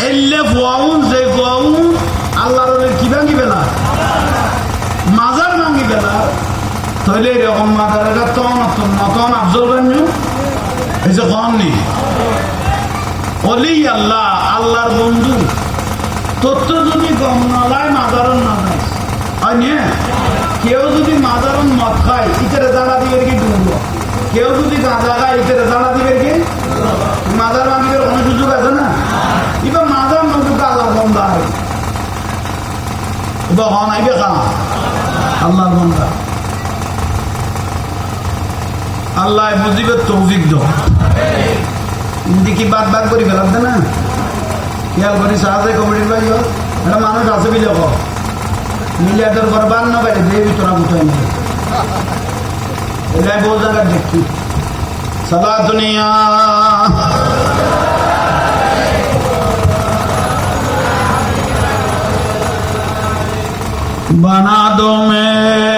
এলে ফুয়াউন যে ফুয়াউন আল্লাহর কি ভাঙি বেলা মাজার ভাঙি বেলা তাহলে এরকম মাজার এটা তখন আফজল বান্যু এই যে কম নেই অলি আল্লাহ আল্লাহর বন্ধু তথ্য যদি গম নলায় মাজারন না যায় হয় না কেউ যদি মাজারন মদ খায় ইটারে জ্বালা দিবে কি ডুবব কেউ যদি গাঁজা খায় ইটারে জ্বালা দিবে কি মাজার ভাঙিবার কোনো সুযোগ আছে না এবার মাজার নজুক আল্লাহ বন্ধা হয় এবার হন আইবে খান আল্লাহর বন্ধা আল্লাহ বুঝিবে তৌফিক দাও কি বাদ বাদ করি ফেলাম না খেয়াল করি সাহায্য কমিটির ভাই একটা মানুষ আছে বিলে মিলিয়াদের ঘর বান না বাইরে দেবী তোরা কোথায় নেই এটাই বহু জায়গায় দেখি সাদা দুনিয়া বানা দো মে